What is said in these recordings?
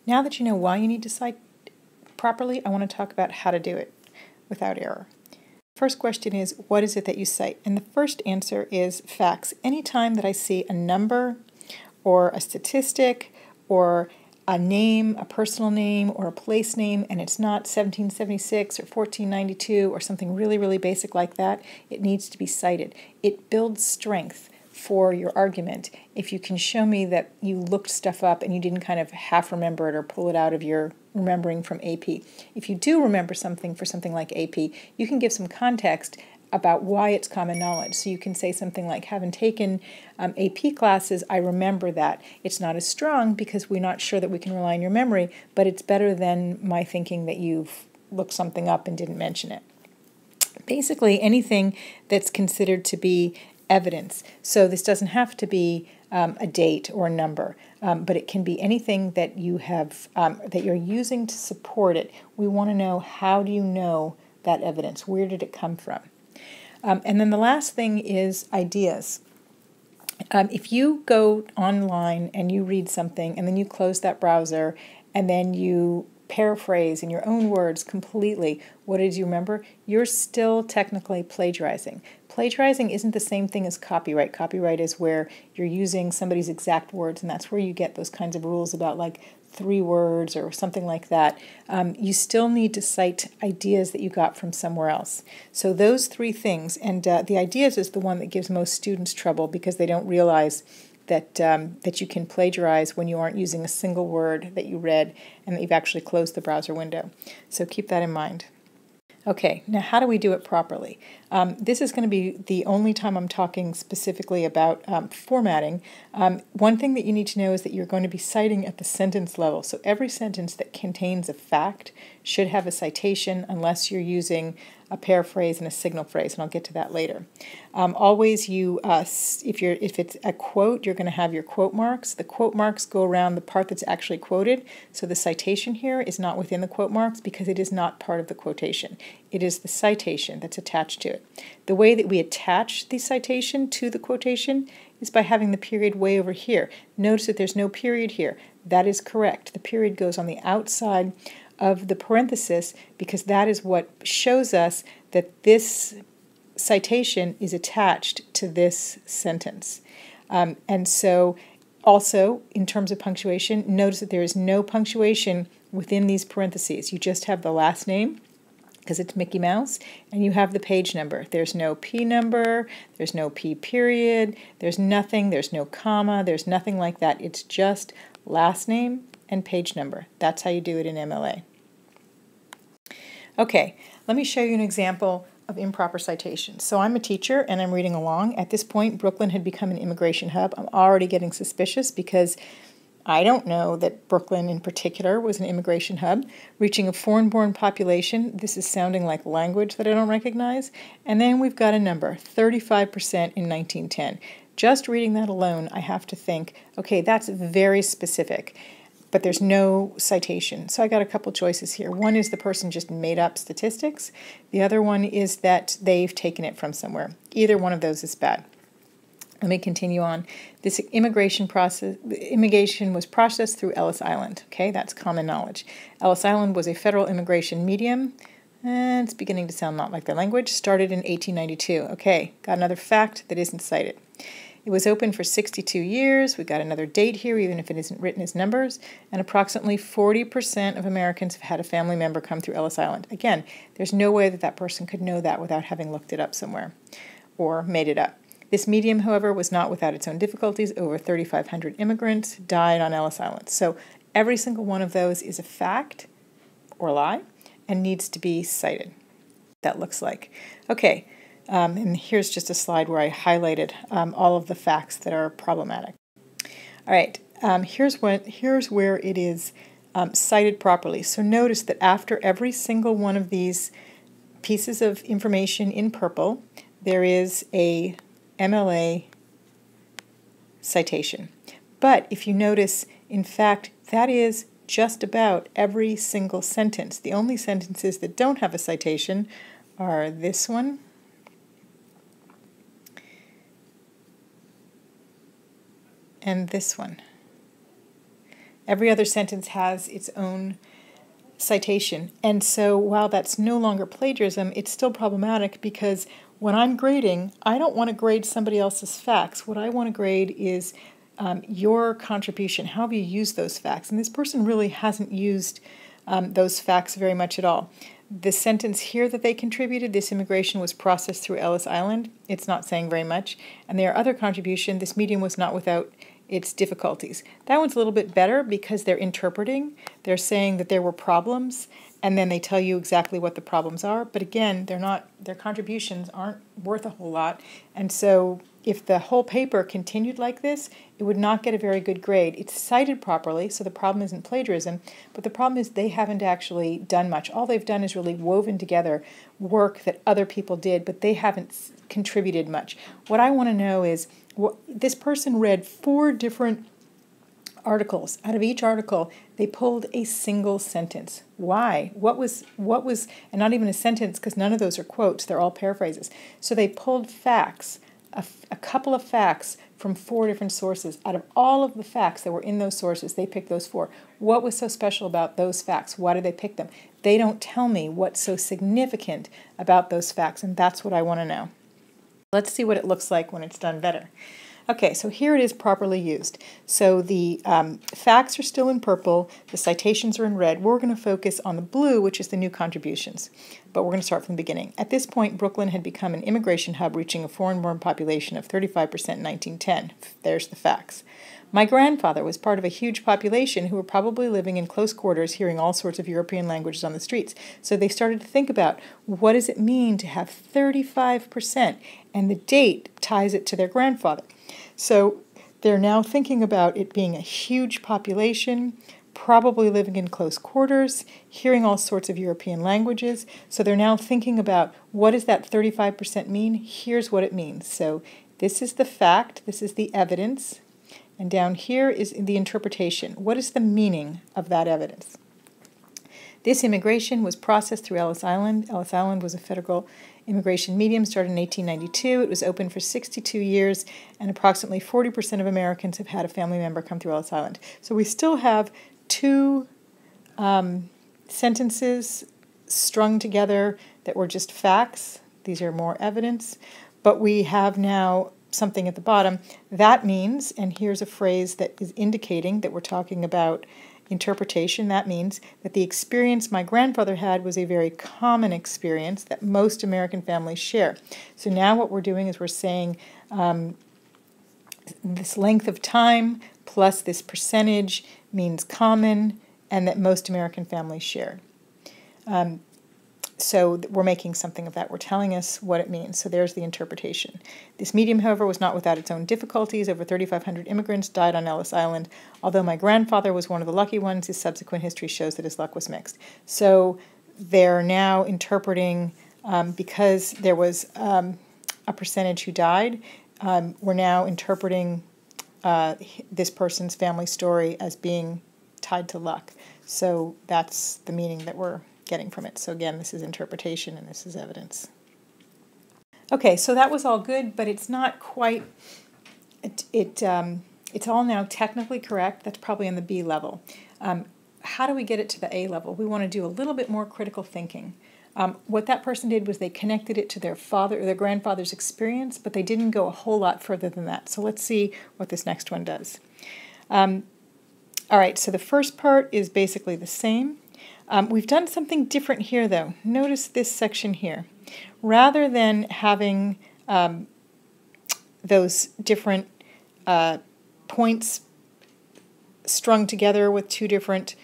Now that you know why you need to cite properly, I want to talk about how to do it without error. First question is, what is it that you cite? And the first answer is facts. Anytime that I see a number or a statistic or a name, a personal name or a place name, and it's not 1776 or 1492 or something really, really basic like that, it needs to be cited. It builds strength for your argument if you can show me that you looked stuff up and you didn't kind of half remember it or pull it out of your remembering from AP. If you do remember something for something like AP, you can give some context about why it's common knowledge. So you can say something like, having taken AP classes, I remember that. It's not as strong because we're not sure that we can rely on your memory, but it's better than my thinking that you've looked something up and didn't mention it. Basically, anything that's considered to be evidence. So this doesn't have to be a date or a number, but it can be anything that you have that you're using to support it. We want to know, how do you know that evidence? Where did it come from? And then the last thing is ideas. If you go online and you read something and then you close that browser and then you paraphrase in your own words completely what did you remember, you're still technically plagiarizing. Plagiarizing isn't the same thing as copyright. Copyright is where you're using somebody's exact words, and that's where you get those kinds of rules about like 3 words or something like that. You still need to cite ideas that you got from somewhere else. So those 3 things, and the ideas is the one that gives most students trouble because they don't realize that that you can plagiarize when you aren't using a single word that you read and that you've actually closed the browser window. So keep that in mind. Okay, now how do we do it properly? This is going to be the only time I'm talking specifically about formatting. One thing that you need to know is that you're going to be citing at the sentence level. So every sentence that contains a fact should have a citation unless you're using a paraphrase and a signal phrase, and I'll get to that later. Always if it's a quote, you're going to have your quote marks. The quote marks go around the part that's actually quoted, so the citation here is not within the quote marks because it is not part of the quotation. It is the citation that's attached to it. The way that we attach the citation to the quotation is by having the period way over here. Notice that there's no period here. That is correct. The period goes on the outside of the parenthesis because that is what shows us that this citation is attached to this sentence. And so also in terms of punctuation, notice that there is no punctuation within these parentheses. You just have the last name because it's Mickey Mouse, and you have the page number. There's no P number, there's no P period, there's nothing, there's no comma, there's nothing like that. It's just last name and page number. That's how you do it in MLA. Okay, let me show you an example of improper citation. So I'm a teacher and I'm reading along. At this point, Brooklyn had become an immigration hub. I'm already getting suspicious because I don't know that Brooklyn in particular was an immigration hub. Reaching a foreign-born population, this is sounding like language that I don't recognize. And then we've got a number, 35% in 1910. Just reading that alone, I have to think, okay, that's very specific, but there's no citation. So I got a couple choices here. One is the person just made up statistics. The other one is that they've taken it from somewhere. Either one of those is bad. Let me continue on. This immigration was processed through Ellis Island. Okay, that's common knowledge. Ellis Island was a federal immigration medium, and it's beginning to sound not like their language. Started in 1892. Okay, got another fact that isn't cited. It was open for 62 years. We got another date here, even if it isn't written as numbers. And approximately 40% of Americans have had a family member come through Ellis Island. Again, there's no way that that person could know that without having looked it up somewhere or made it up. This medium, however, was not without its own difficulties. Over 3,500 immigrants died on Ellis Island. So every single one of those is a fact or lie and needs to be cited. That looks like. Okay, and here's just a slide where I highlighted all of the facts that are problematic. All right, here's where it is cited properly. So notice that after every single one of these pieces of information in purple, there is a MLA citation. But if you notice, in fact, that is just about every single sentence. The only sentences that don't have a citation are this one and this one. Every other sentence has its own citation. And so while that's no longer plagiarism, it's still problematic because when I'm grading, I don't want to grade somebody else's facts. What I want to grade is your contribution. How have you used those facts? And this person really hasn't used those facts very much at all. The sentence here that they contributed, this immigration was processed through Ellis Island, it's not saying very much. And their other contribution, this medium was not without its difficulties. That one's a little bit better because they're interpreting. They're saying that there were problems, and then they tell you exactly what the problems are. But again, their contributions aren't worth a whole lot. And so if the whole paper continued like this, it would not get a very good grade. It's cited properly, so the problem isn't plagiarism, but the problem is they haven't actually done much. All they've done is really woven together work that other people did, but they haven't contributed much. What I want to know is, this person read 4 different articles. Out of each article, they pulled a single sentence. Why? What was, and not even a sentence, because none of those are quotes, they're all paraphrases. So they pulled facts, a couple of facts from 4 different sources. Out of all of the facts that were in those sources, they picked those 4. What was so special about those facts? Why did they pick them? They don't tell me what's so significant about those facts, and that's what I want to know. Let's see what it looks like when it's done better. Okay, so here it is properly used. So the facts are still in purple, the citations are in red. We're going to focus on the blue, which is the new contributions. But we're going to start from the beginning. At this point, Brooklyn had become an immigration hub, reaching a foreign-born population of 35% in 1910. There's the facts. My grandfather was part of a huge population who were probably living in close quarters, hearing all sorts of European languages on the streets. So they started to think about, what does it mean to have 35%? And the date ties it to their grandfather. So they're now thinking about it being a huge population, probably living in close quarters, hearing all sorts of European languages. So they're now thinking about, what does that 35% mean? Here's what it means. So this is the fact, this is the evidence, and down here is the interpretation. What is the meaning of that evidence? This immigration was processed through Ellis Island. Ellis Island was a federal immigration medium, started in 1892. It was open for 62 years, and approximately 40% of Americans have had a family member come through Ellis Island. So we still have 2 sentences strung together that were just facts. These are more evidence. But we have now something at the bottom. That means, and here's a phrase that is indicating that we're talking about interpretation, that means that the experience my grandfather had was a very common experience that most American families share. So now what we're doing is we're saying this length of time plus this percentage means common and that most American families share. So we're making something of that. We're telling us what it means. So there's the interpretation. This medium, however, was not without its own difficulties. Over 3,500 immigrants died on Ellis Island. Although my grandfather was one of the lucky ones, his subsequent history shows that his luck was mixed. So they're now interpreting, because there was a percentage who died, we're now interpreting this person's family story as being tied to luck. So that's the meaning that we're getting from it. So again, this is interpretation and this is evidence. Okay, so that was all good, but it's not quite, it's all now technically correct. That's probably on the B level. How do we get it to the A level? We want to do a little bit more critical thinking. What that person did was they connected it to their father or their grandfather's experience, but they didn't go a whole lot further than that. So let's see what this next one does. All right, so the first part is basically the same. We've done something different here, though. Notice this section here. Rather than having those different points strung together with 2 different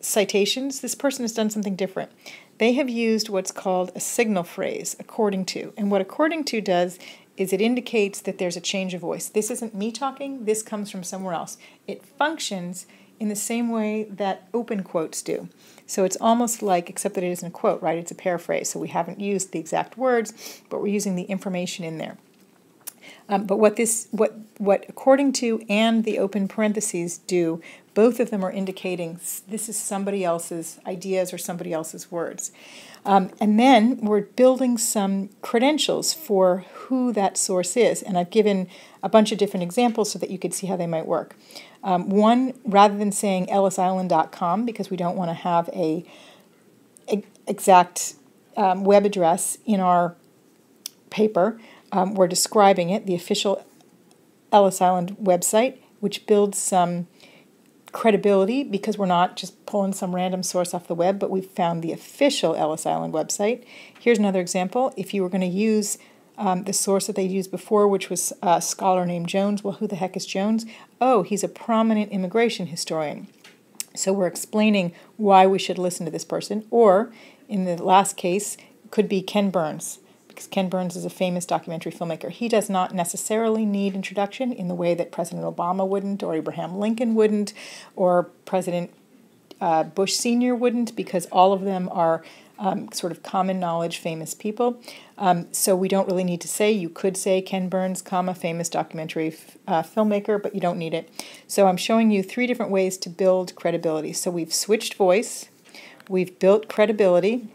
citations, this person has done something different. They have used what's called a signal phrase, according to. And what according to does is it indicates that there's a change of voice. This isn't me talking, this comes from somewhere else. It functions in the same way that open quotes do. So it's almost like, except that it isn't a quote, right? It's a paraphrase. So we haven't used the exact words, but we're using the information in there. But what according to and the open parentheses do, both of them are indicating this is somebody else's ideas or somebody else's words. And then we're building some credentials for who that source is. And I've given a bunch of different examples so that you could see how they might work. One, rather than saying ellisisland.com, because we don't want to have a exact web address in our paper, we're describing it, the official Ellis Island website, which builds some credibility because we're not just pulling some random source off the web, but we've found the official Ellis Island website. Here's another example. If you were going to use the source that they used before, which was a scholar named Jones, well, who the heck is Jones? Oh, he's a prominent immigration historian. So we're explaining why we should listen to this person. Or, in the last case, it could be Ken Burns, because Ken Burns is a famous documentary filmmaker. He does not necessarily need introduction in the way that President Obama wouldn't, or Abraham Lincoln wouldn't, or President Bush Sr. wouldn't, because all of them are sort of common knowledge, famous people. So we don't really need to say. You could say Ken Burns, famous documentary filmmaker, but you don't need it. So I'm showing you 3 different ways to build credibility. So we've switched voice, we've built credibility,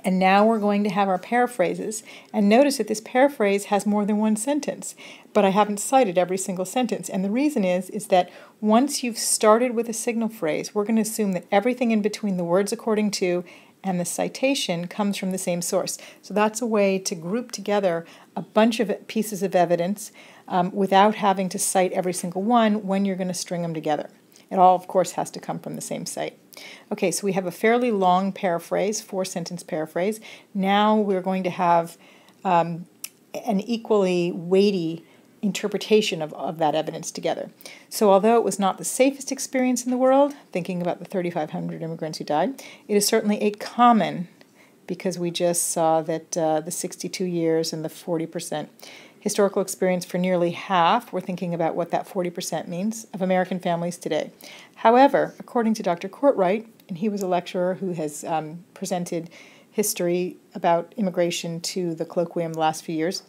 and now we're going to have our paraphrases. And notice that this paraphrase has more than one sentence, but I haven't cited every single sentence. And the reason is that once you've started with a signal phrase, we're going to assume that everything in between the words according to and the citation comes from the same source. So that's a way to group together a bunch of pieces of evidence without having to cite every single one when you're going to string them together. It all, of course, has to come from the same site. Okay, so we have a fairly long paraphrase, 4-sentence paraphrase. Now we're going to have an equally weighty interpretation of that evidence together. So although it was not the safest experience in the world, thinking about the 3,500 immigrants who died, it is certainly a common, because we just saw that the 62 years and the 40% historical experience for nearly half, we're thinking about what that 40% means, of American families today. However, according to Dr. Courtwright, and he was a lecturer who has presented history about immigration to the colloquium the last few years,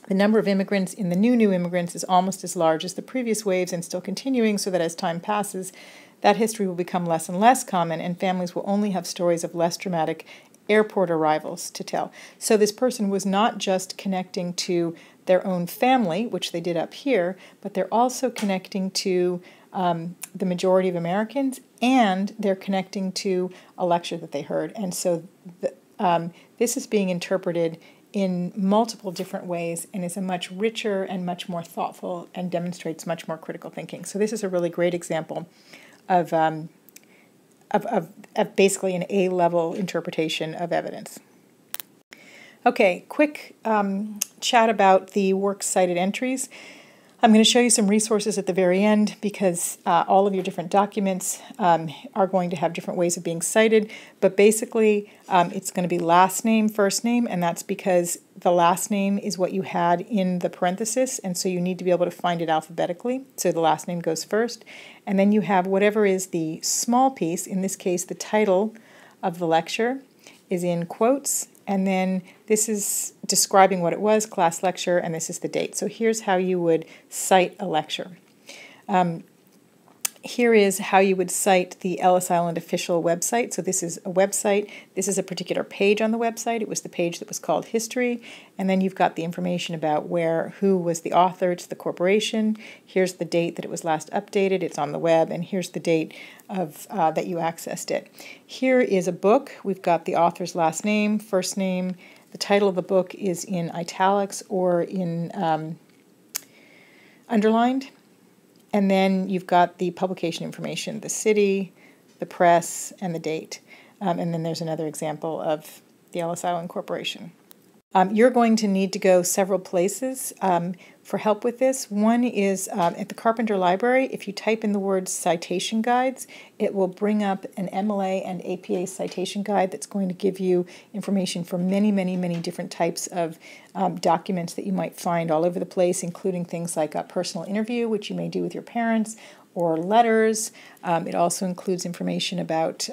the number of immigrants in the new immigrants is almost as large as the previous waves and still continuing, so that as time passes, that history will become less and less common, and families will only have stories of less dramatic airport arrivals to tell. So this person was not just connecting to their own family, which they did up here, but they're also connecting to the majority of Americans, and they're connecting to a lecture that they heard. And so this is being interpreted in multiple different ways and is a much richer and much more thoughtful and demonstrates much more critical thinking. So this is a really great example of basically an A-level interpretation of evidence. Okay, quick chat about the works cited entries. I'm going to show you some resources at the very end because all of your different documents are going to have different ways of being cited, but basically it's going to be last name, first name, and that's because the last name is what you had in the parenthesis, and so you need to be able to find it alphabetically, so the last name goes first, and then you have whatever is the small piece, in this case the title of the lecture is in quotes, and then this is describing what it was, class lecture, and this is the date. So here's how you would cite a lecture. Here is how you would cite the Ellis Island official website. So this is a website. This is a particular page on the website. It was the page that was called History. And then you've got the information about who was the author. It's the corporation. Here's the date that it was last updated. It's on the web. And here's the date of that you accessed it. Here is a book. We've got the author's last name, first name. The title of the book is in italics or in underlined. And then you've got the publication information, the city, the press, and the date. And then there's another example of the Ellis Island Corporation. You're going to need to go several places for help with this. One is at the Carpenter Library. If you type in the word citation guides, it will bring up an MLA and APA citation guide that's going to give you information for many, many, many different types of documents that you might find all over the place, including things like a personal interview, which you may do with your parents, or letters, It also includes information about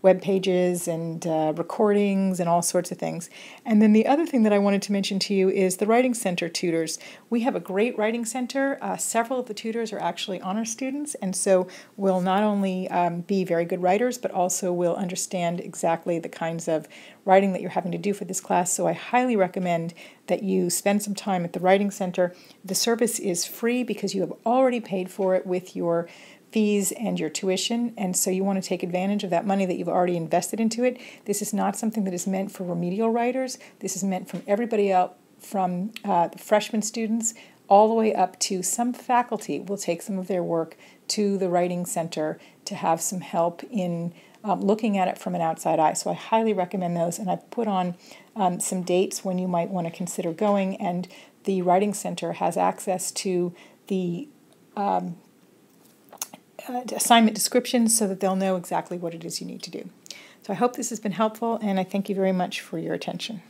web pages and recordings and all sorts of things. And then the other thing that I wanted to mention to you is the Writing Center tutors. We have a great Writing Center. Several of the tutors are actually honor students, and so will not only be very good writers, but also will understand exactly the kinds of writing that you're having to do for this class. So I highly recommend that you spend some time at the Writing Center. The service is free because you have already paid for it with your fees and your tuition, and so you want to take advantage of that money that you've already invested into it. This is not something that is meant for remedial writers. This is meant from everybody else, from the freshman students all the way up to some faculty will take some of their work to the Writing Center to have some help in looking at it from an outside eye. So I highly recommend those, and I've put on some dates when you might want to consider going, and the Writing Center has access to the assignment descriptions so that they'll know exactly what it is you need to do. So I hope this has been helpful, and I thank you very much for your attention.